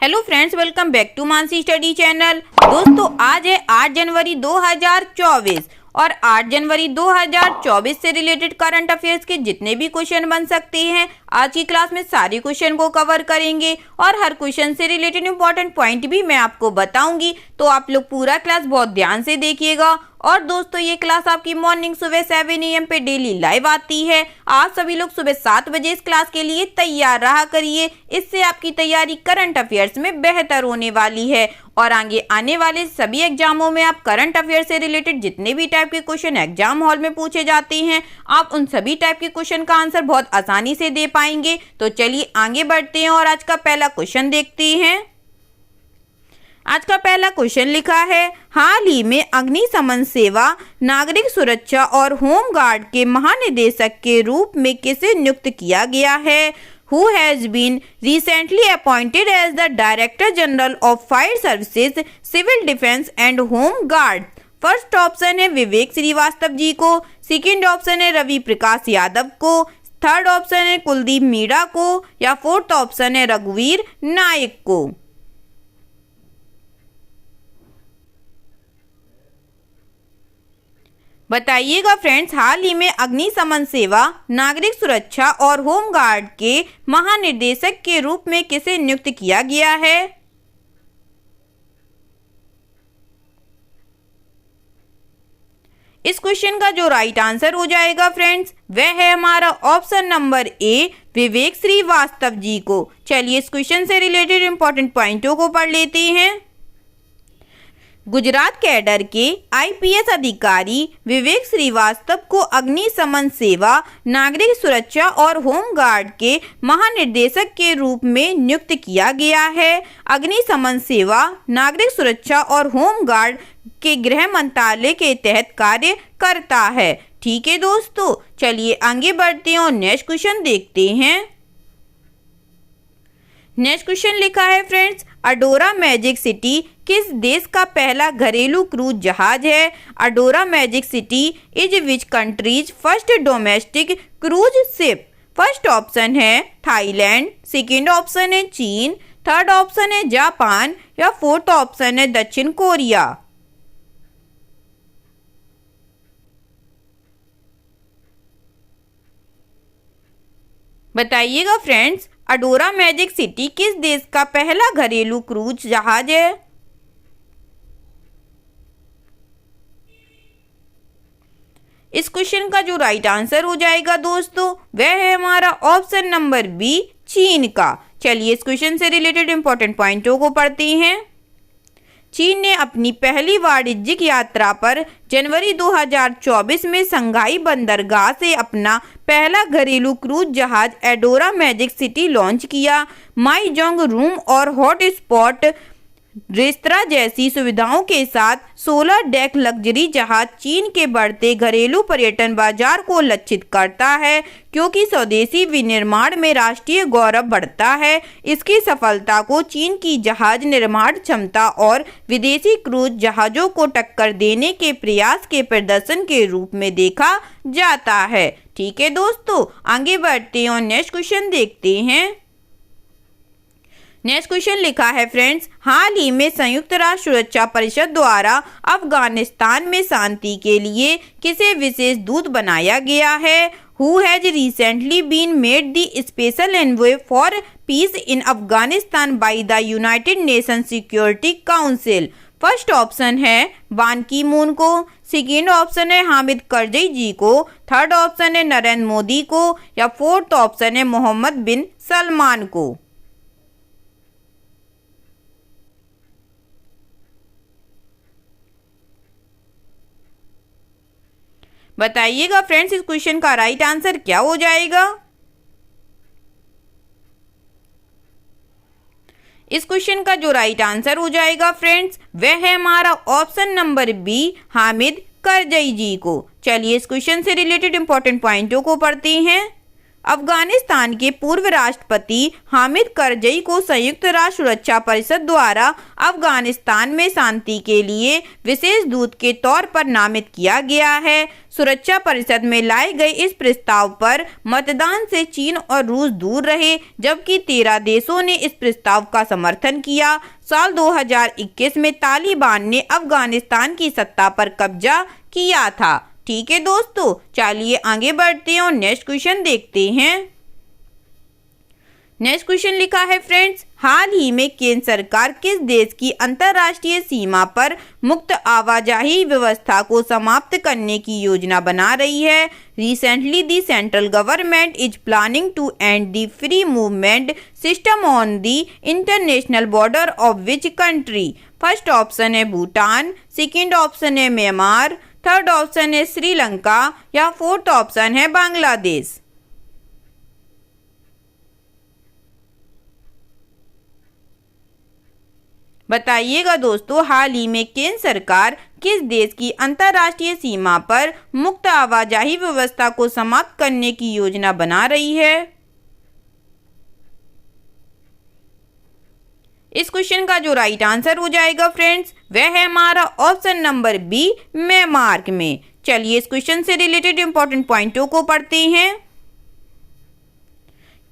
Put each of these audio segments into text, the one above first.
Hello friends, welcome back to Mansi study channel. दोस्तों, आज है 8 जनवरी 2024 और 8 जनवरी 2024 से रिलेटेड करंट अफेयर्स के जितने भी क्वेश्चन बन सकते हैं आज की क्लास में सारे क्वेश्चन को कवर करेंगे और हर क्वेश्चन से रिलेटेड इंपॉर्टेंट पॉइंट भी मैं आपको बताऊंगी। तो आप लोग पूरा क्लास बहुत ध्यान से देखिएगा। और दोस्तों, ये क्लास आपकी मॉर्निंग सुबह 7 AM पे डेली लाइव आती है। आप सभी लोग सुबह 7 बजे इस क्लास के लिए तैयार रहा करिए। इससे आपकी तैयारी करंट अफेयर्स में बेहतर होने वाली है और आगे आने वाले सभी एग्जामों में आप करंट अफेयर से रिलेटेड जितने भी टाइप के क्वेश्चन एग्जाम हॉल में पूछे जाते हैं, आप उन सभी टाइप के क्वेश्चन का आंसर बहुत आसानी से दे पाएंगे। तो चलिए आगे बढ़ते हैं और आज का पहला क्वेश्चन देखते हैं। आज का पहला क्वेश्चन लिखा है, हाल ही में अग्निशमन सेवा, नागरिक सुरक्षा और होम गार्ड के महानिदेशक के रूप में किसे नियुक्त किया गया है? Who has been recently appointed as the Director General of Fire Services, Civil Defense and Home Guard? First option है विवेक श्रीवास्तव जी को, सेकंड ऑप्शन है रवि प्रकाश यादव को, थर्ड ऑप्शन है कुलदीप मीणा को या फोर्थ ऑप्शन है रघुवीर नायक को। बताइएगा फ्रेंड्स, हाल ही में अग्निशमन सेवा, नागरिक सुरक्षा और होम गार्ड के महानिदेशक के रूप में किसे नियुक्त किया गया है? इस क्वेश्चन का जो राइट आंसर हो जाएगा फ्रेंड्स, वह है हमारा ऑप्शन नंबर ए, विवेक श्रीवास्तव जी को। चलिए इस क्वेश्चन से रिलेटेड इंपॉर्टेंट पॉइंटों को पढ़ लेते हैं। गुजरात कैडर के IPS अधिकारी विवेक श्रीवास्तव को अग्निशमन सेवा, नागरिक सुरक्षा और होम गार्ड के महानिदेशक के रूप में नियुक्त किया गया है। अग्निशमन सेवा, नागरिक सुरक्षा और होम गार्ड के गृह मंत्रालय के तहत कार्य करता है। ठीक है दोस्तों, चलिए आगे बढ़ते हैं और नेक्स्ट क्वेश्चन देखते हैं। नेक्स्ट क्वेश्चन लिखा है फ्रेंड्स, अडोरा मैजिक सिटी किस देश का पहला घरेलू क्रूज जहाज है? Adora magic city is which countries first domestic cruise ship? First option है थाईलैंड, सेकंड ऑप्शन है चीन, थर्ड ऑप्शन है जापान या फोर्थ ऑप्शन है दक्षिण कोरिया। बताइएगा फ्रेंड्स, अडोरा मैजिक सिटी किस देश का पहला घरेलू क्रूज जहाज है? इस क्वेश्चन का जो राइट आंसर हो जाएगा दोस्तों, वह है हमारा ऑप्शन नंबर बी, चीन का। चलिए इस क्वेश्चन से रिलेटेड इंपॉर्टेंट पॉइंटों को पढ़ते हैं। चीन ने अपनी पहली वाणिज्यिक यात्रा पर जनवरी 2024 में संघाई बंदरगाह से अपना पहला घरेलू क्रूज जहाज एडोरा मैजिक सिटी लॉन्च किया। माईजोंग रूम और हॉट स्पॉट रेस्तरां जैसी सुविधाओं के साथ 16 डेक लग्जरी जहाज चीन के बढ़ते घरेलू पर्यटन बाजार को लक्षित करता है। क्योंकि स्वदेशी विनिर्माण में राष्ट्रीय गौरव बढ़ता है, इसकी सफलता को चीन की जहाज निर्माण क्षमता और विदेशी क्रूज जहाजों को टक्कर देने के प्रयास के प्रदर्शन के रूप में देखा जाता है। ठीक है दोस्तों, आगे बढ़ते हैं और नेक्स्ट क्वेश्चन देखते हैं। नेक्स्ट क्वेश्चन लिखा है फ्रेंड्स, हाल ही में संयुक्त राष्ट्र सुरक्षा परिषद द्वारा अफगानिस्तान में शांति के लिए किसे विशेष दूत बनाया गया है? Who has recently been made the special envoy for peace in Afghanistan by the United Nations Security Council? First option है बान की मून को, सेकेंड ऑप्शन है हामिद करजई जी को, थर्ड ऑप्शन है नरेंद्र मोदी को या फोर्थ ऑप्शन है मोहम्मद बिन सलमान को। बताइएगा फ्रेंड्स, इस क्वेश्चन का राइट आंसर क्या हो जाएगा? इस क्वेश्चन का जो राइट आंसर हो जाएगा फ्रेंड्स, वह है हमारा option number B, Hamid Karzai ji को। चलिए इस क्वेश्चन से रिलेटेड इंपॉर्टेंट पॉइंटों को पढ़ते हैं। अफगानिस्तान के पूर्व राष्ट्रपति हामिद करजई को संयुक्त राष्ट्र सुरक्षा परिषद द्वारा अफगानिस्तान में शांति के लिए विशेष दूत के तौर पर नामित किया गया है। सुरक्षा परिषद में लाए गए इस प्रस्ताव पर मतदान से चीन और रूस दूर रहे, जबकि 13 देशों ने इस प्रस्ताव का समर्थन किया। साल 2021 में तालिबान ने अफगानिस्तान की सत्ता पर कब्जा किया था। ठीक है दोस्तों, चलिए आगे बढ़ते हैं और नेक्स्ट क्वेश्चन देखते हैं। नेक्स्ट क्वेश्चन लिखा है फ्रेंड्स, हाल ही में केंद्र सरकार किस देश की अंतर्राष्ट्रीय सीमा पर मुक्त आवाजाही व्यवस्था को समाप्त करने की योजना बना रही है? Recently the central government is planning to end the free movement system on the international border of which country? First option है भूटान, सेकेंड ऑप्शन है म्यांमार, थर्ड ऑप्शन है श्रीलंका या फोर्थ ऑप्शन है बांग्लादेश। बताइएगा दोस्तों, हाल ही में केंद्र सरकार किस देश की अंतर्राष्ट्रीय सीमा पर मुक्त आवाजाही व्यवस्था को समाप्त करने की योजना बना रही है? इस क्वेश्चन का जो राइट आंसर हो जाएगा फ्रेंड्स, वह है हमारा ऑप्शन नंबर बी, म्यांमार में। चलिए इस क्वेश्चन से रिलेटेड इंपॉर्टेंट पॉइंटों को पढ़ते हैं।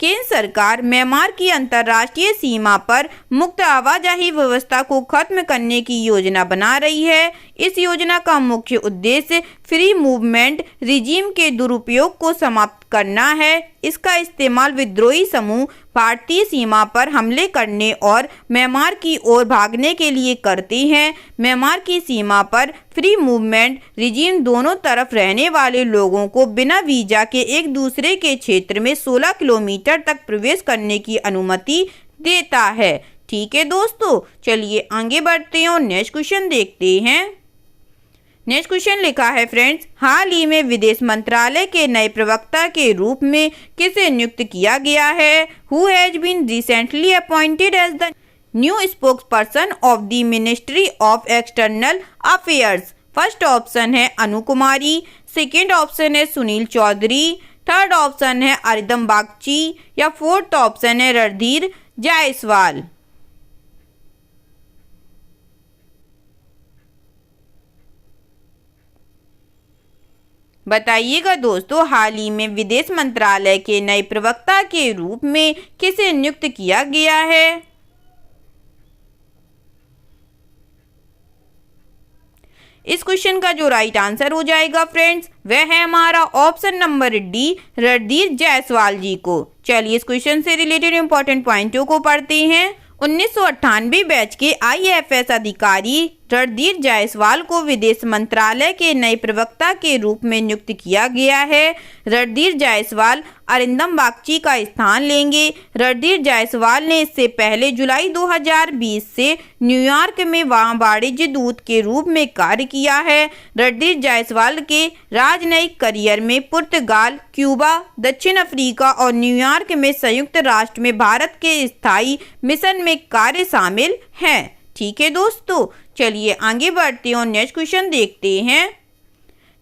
केंद्र सरकार म्यांमार की अंतर्राष्ट्रीय सीमा पर मुक्त आवाजाही व्यवस्था को खत्म करने की योजना बना रही है। इस योजना का मुख्य उद्देश्य फ्री मूवमेंट रिजीम के दुरुपयोग को समाप्त करना है। इसका इस्तेमाल विद्रोही समूह भारतीय सीमा पर हमले करने और म्यांमार की ओर भागने के लिए करते हैं। म्यांमार की सीमा पर फ्री मूवमेंट रिजीम दोनों तरफ रहने वाले लोगों को बिना वीजा के एक दूसरे के क्षेत्र में 16 किलोमीटर तक प्रवेश करने की अनुमति देता है। ठीक है दोस्तों, चलिए आगे बढ़ते हैं और नेक्स्ट क्वेश्चन देखते हैं। नेक्स्ट क्वेश्चन लिखा है फ्रेंड्स, हाल ही में विदेश मंत्रालय के नए प्रवक्ता के रूप में किसे नियुक्त किया गया है? Who has been recently appointed as the new spokesperson of the ministry of external affairs? First option है अनु कुमारी, सेकेंड ऑप्शन है सुनील चौधरी, थर्ड ऑप्शन है अरिंदम बागची या फोर्थ ऑप्शन है रणधीर जायसवाल। बताइएगा दोस्तों, हाल ही में विदेश मंत्रालय के नए प्रवक्ता के रूप में किसे नियुक्त किया गया है? इस क्वेश्चन का जो राइट आंसर हो जाएगा फ्रेंड्स, वह है हमारा option number D, Randhir Jaiswal ji को। चलिए इस क्वेश्चन से रिलेटेड इंपॉर्टेंट पॉइंटों को पढ़ते हैं। 1998 बैच के IAFS अधिकारी रणधीर जायसवाल को विदेश मंत्रालय के नए प्रवक्ता के रूप में नियुक्त किया गया है। रणधीर जायसवाल अरिंदम बागची का स्थान लेंगे। रणधीर जायसवाल ने इससे पहले जुलाई 2020 से न्यूयॉर्क में वहां वाणिज्य दूत के रूप में कार्य किया है। रणधीर जायसवाल के राजनयिक करियर में पुर्तगाल, क्यूबा, दक्षिण अफ्रीका और न्यूयॉर्क में संयुक्त राष्ट्र में भारत के स्थायी मिशन में कार्य शामिल हैं। ठीक है दोस्तों, चलिए आगे बढ़ते हैं और नेक्स्ट क्वेश्चन देखते हैं।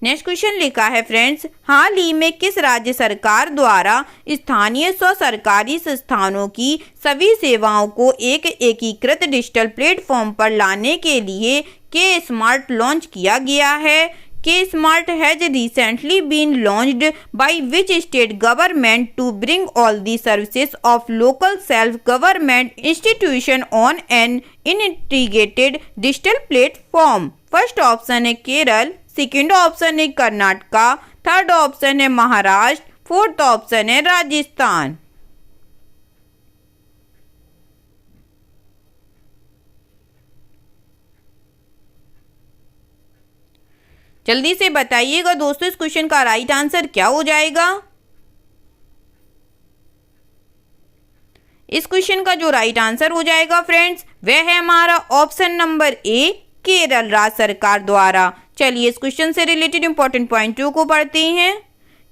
नेक्स्ट क्वेश्चन लिखा है फ्रेंड्स, हाल ही में किस राज्य सरकार द्वारा स्थानीय स्व सरकारी संस्थानों की सभी सेवाओं को एक एकीकृत डिजिटल प्लेटफॉर्म पर लाने के लिए के स्मार्ट लॉन्च किया गया है? K smart has recently been launched by which state government to bring all the services of local self government institution on an integrated digital platform? First option है Kerala, second option है Karnataka, third option है Maharashtra, fourth option है राजस्थान। जल्दी से बताइएगा दोस्तों, इस question का राइट आंसर क्या हो जाएगा? इस क्वेश्चन का जो राइट आंसर हो जाएगा फ्रेंड्स, वह है हमारा ऑप्शन नंबर ए, केरल राज्य सरकार द्वारा। चलिए इस क्वेश्चन से रिलेटेड इंपॉर्टेंट पॉइंटों को पढ़ते हैं।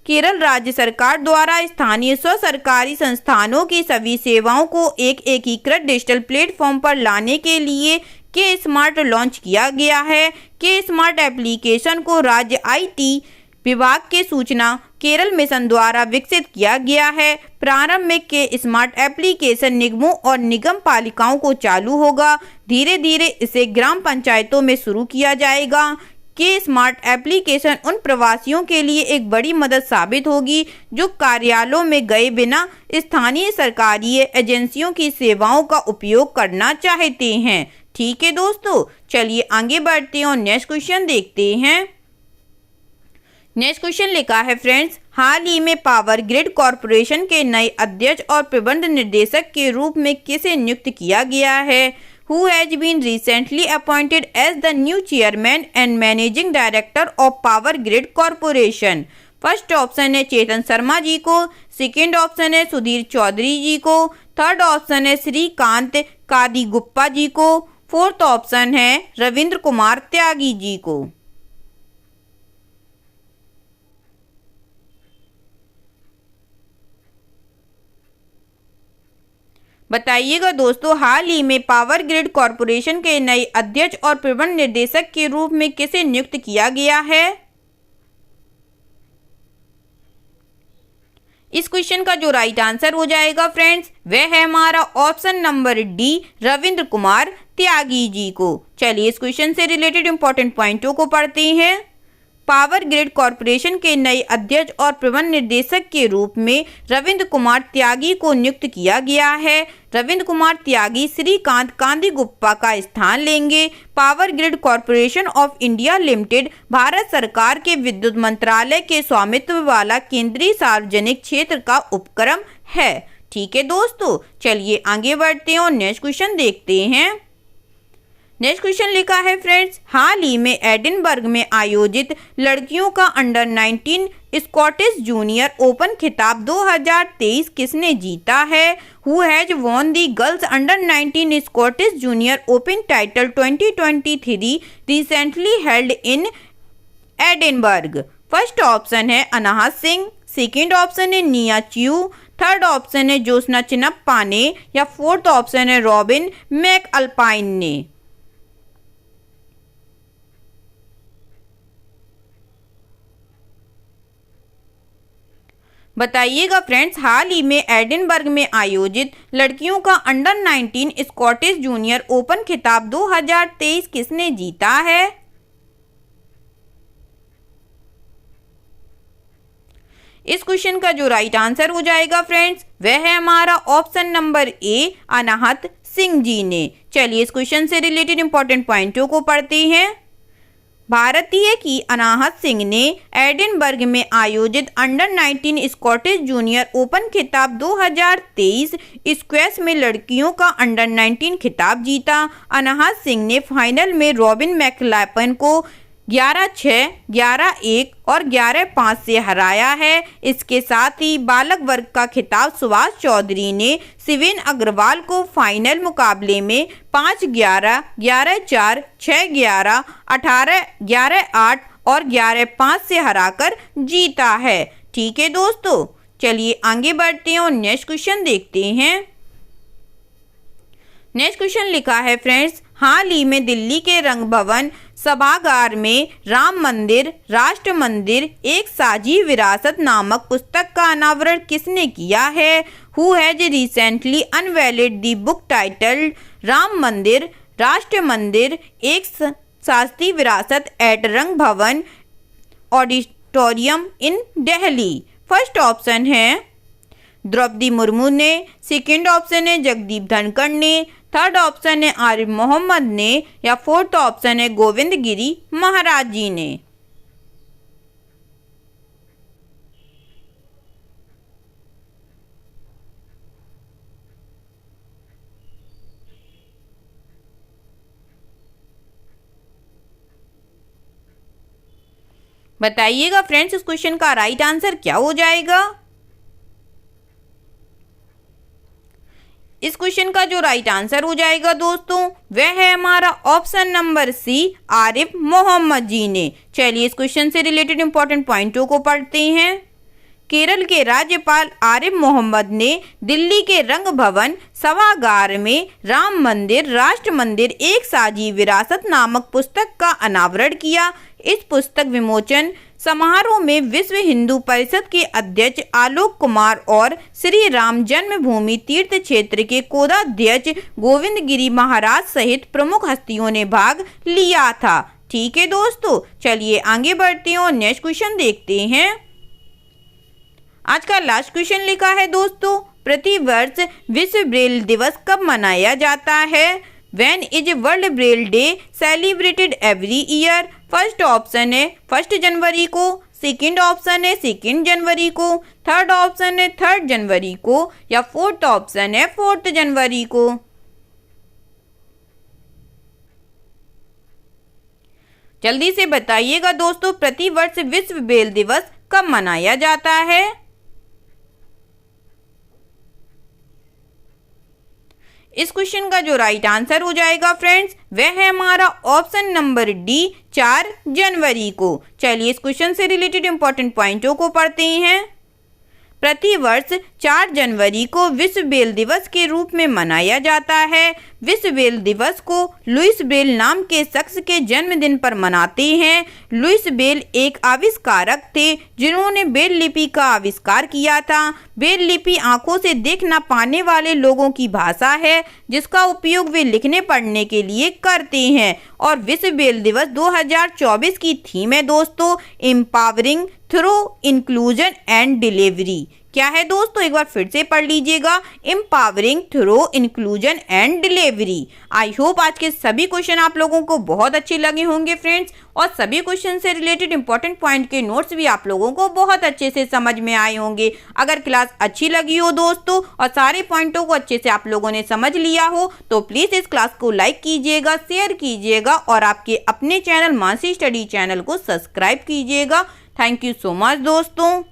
केरल राज्य सरकार द्वारा स्थानीय स्व सरकारी संस्थानों की सभी सेवाओं को एक एकीकृत डिजिटल प्लेटफॉर्म पर लाने के लिए के स्मार्ट लॉन्च किया गया है। के स्मार्ट एप्लीकेशन को राज्य IT विभाग के सूचना केरल मिशन द्वारा विकसित किया गया है। प्रारंभ में के स्मार्ट एप्लीकेशन निगमों और निगम पालिकाओं को चालू होगा। धीरे धीरे इसे ग्राम पंचायतों में शुरू किया जाएगा। के स्मार्ट एप्लीकेशन उन प्रवासियों के लिए एक बड़ी मदद साबित होगी जो कार्यालयों में गए बिना स्थानीय सरकारी एजेंसियों की सेवाओं का उपयोग करना चाहते हैं। ठीक है दोस्तों, चलिए आगे बढ़ते हैं और नेक्स्ट क्वेश्चन देखते हैं। नेक्स्ट क्वेश्चन लिखा है फ्रेंड्स, हाल ही में पावर ग्रिड कॉरपोरेशन के नए अध्यक्ष और प्रबंध निर्देशक के रूप में किसे नियुक्त किया गया है? Who has been recently appointed as the new chairman and managing director of Power Grid Corporation? First option है चेतन शर्मा जी को, सेकेंड ऑप्शन है सुधीर चौधरी जी को, थर्ड ऑप्शन है श्रीकांत कादिगुप्पा जी को, फोर्थ ऑप्शन है रविंद्र कुमार त्यागी जी को। बताइएगा दोस्तों, हाल ही में पावर ग्रिड कॉरपोरेशन के नए अध्यक्ष और प्रबंध निर्देशक के रूप में किसे नियुक्त किया गया है? इस क्वेश्चन का जो राइट आंसर हो जाएगा फ्रेंड्स, वह है हमारा option number D, Ravindra Kumar Tyagi ji को। चलिए इस क्वेश्चन से रिलेटेड इंपॉर्टेंट पॉइंटों को पढ़ते हैं। पावर ग्रिड कॉरपोरेशन के नए अध्यक्ष और प्रबंध निर्देशक के रूप में रविंद्र कुमार त्यागी को नियुक्त किया गया है। रविंद्र कुमार त्यागी श्रीकांत कादिगुप्पा का स्थान लेंगे। Power grid corporation of India limited Bharat सरकार के विद्युत मंत्रालय के स्वामित्व वाला केंद्रीय सार्वजनिक क्षेत्र का उपक्रम है। ठीक है दोस्तों, चलिए आगे बढ़ते हैं और नेक्स्ट क्वेश्चन देखते हैं। नेक्स्ट क्वेश्चन लिखा है फ्रेंड्स, हाल ही में एडिनबर्ग में आयोजित लड़कियों का अंडर 19 स्कॉटिश जूनियर ओपन खिताब 2023 किसने जीता है? Who has won the girls under 19 Scottish junior open title 2023 recently held in Edinburgh? First option है अनाहत सिंह, सेकेंड ऑप्शन है निया च्यू, थर्ड ऑप्शन है ज्योत्सना चिनप्पा ने, या फोर्थ ऑप्शन है रॉबिन मैकअल्पाइन ने। बताइएगा फ्रेंड्स, हाल ही में एडिनबर्ग में आयोजित लड़कियों का अंडर 19 स्कॉटिश जूनियर ओपन खिताब 2023 किसने जीता है? इस क्वेश्चन का जो राइट आंसर हो जाएगा फ्रेंड्स, वह है हमारा ऑप्शन नंबर ए, अनाहत सिंह जी ने। चलिए इस क्वेश्चन से रिलेटेड इंपॉर्टेंट पॉइंटों को पढ़ते हैं। भारतीय की अनाहत सिंह ने एडिनबर्ग में आयोजित अंडर 19 स्कॉटिश जूनियर ओपन खिताब 2023 स्क्वैश में लड़कियों का अंडर 19 खिताब जीता। अनाहत सिंह ने फाइनल में रॉबिन मैकअल्पाइन को 11-6, 11-1 और 11-5 से हराया है। इसके साथ ही बालक वर्ग का खिताब सुभाष चौधरी ने शिवेन अग्रवाल को फाइनल मुकाबले में 5-11, 11-4, 6-11, 18, 11-8 और 11-5 से हराकर जीता है। ठीक है दोस्तों, चलिए आगे बढ़ते हैं और नेक्स्ट क्वेश्चन देखते हैं। नेक्स्ट क्वेश्चन लिखा है फ्रेंड्स, हाल ही में दिल्ली के रंग भवन सभागार में राम मंदिर राष्ट्र मंदिर एक साझी विरासत नामक पुस्तक का अनावरण किसने किया है? Who has recently unveiled the book titled Ram मंदिर राष्ट्र मंदिर एक साझी विरासत एट रंग भवन ऑडिटोरियम इन दिल्ली? फर्स्ट ऑप्शन है द्रौपदी मुर्मू ने, सेकेंड ऑप्शन है जगदीप धनखड़ ने, थर्ड ऑप्शन है आरिफ मोहम्मद ने, या फोर्थ ऑप्शन है गोविंद गिरी महाराज जी ने। बताइएगा फ्रेंड्स, इस क्वेश्चन का राइट आंसर क्या हो जाएगा? इस क्वेश्चन का जो राइट आंसर हो जाएगा दोस्तों, वह है हमारा option number C, Arif Mohammad ji ने। चलिए इस क्वेश्चन से रिलेटेड इंपॉर्टेंट पॉइंटों को पढ़ते हैं। केरल के राज्यपाल आरिफ मोहम्मद ने दिल्ली के रंग भवन सभागार में राम मंदिर राष्ट्र मंदिर एक साझी विरासत नामक पुस्तक का अनावरण किया। इस पुस्तक विमोचन समारोह में विश्व हिंदू परिषद के अध्यक्ष आलोक कुमार और श्री राम जन्मभूमि तीर्थ क्षेत्र के कोषाध्यक्ष गोविंद गिरी महाराज सहित प्रमुख हस्तियों ने भाग लिया था। ठीक है दोस्तों, चलिए आगे बढ़ते हैं और नेक्स्ट क्वेश्चन देखते हैं। आज का लास्ट क्वेश्चन लिखा है दोस्तों, प्रतिवर्ष विश्व ब्रेल दिवस कब मनाया जाता है? When is world Braille day celebrated every year? First option है 1 जनवरी को, सेकंड ऑप्शन है 2 जनवरी को, थर्ड ऑप्शन है 3 जनवरी को या फोर्थ ऑप्शन है 4 जनवरी को। जल्दी से बताइएगा दोस्तों, प्रतिवर्ष विश्व ब्रेल दिवस कब मनाया जाता है? इस क्वेश्चन का जो राइट आंसर हो जाएगा फ्रेंड्स, वह है हमारा ऑप्शन नंबर डी 4 जनवरी को। चलिए इस क्वेश्चन से रिलेटेड इंपॉर्टेंट पॉइंटों को पढ़ते हैं। प्रतिवर्ष 4 जनवरी को विश्व ब्रेल दिवस के रूप में मनाया जाता है। विश्व ब्रेल दिवस को लुईस ब्रेल नाम के शख्स के जन्मदिन पर मनाते हैं। लुईस ब्रेल एक आविष्कारक थे जिन्होंने ब्रेल लिपि का आविष्कार किया था। ब्रेल लिपि आंखों से देख न पाने वाले लोगों की भाषा है जिसका उपयोग वे लिखने पढ़ने के लिए करते हैं। और विश्व ब्रेल दिवस 2024 की थीम है दोस्तों, empowering through inclusion and delivery. क्या है दोस्तों, एक बार फिर से पढ़ लीजिएगा, empowering through inclusion and delivery. I hope आज के सभी क्वेश्चन आप लोगों को बहुत अच्छे लगे होंगे फ्रेंड्स, और सभी क्वेश्चन से रिलेटेड इंपॉर्टेंट पॉइंट के नोट्स भी आप लोगों को बहुत अच्छे से समझ में आए होंगे। अगर क्लास अच्छी लगी हो दोस्तों और सारे पॉइंटों को अच्छे से आप लोगों ने समझ लिया हो तो प्लीज़ इस क्लास को लाइक कीजिएगा, शेयर कीजिएगा और आपके अपने चैनल मानसी स्टडी चैनल को सब्सक्राइब कीजिएगा। थैंक यू सो मच दोस्तों।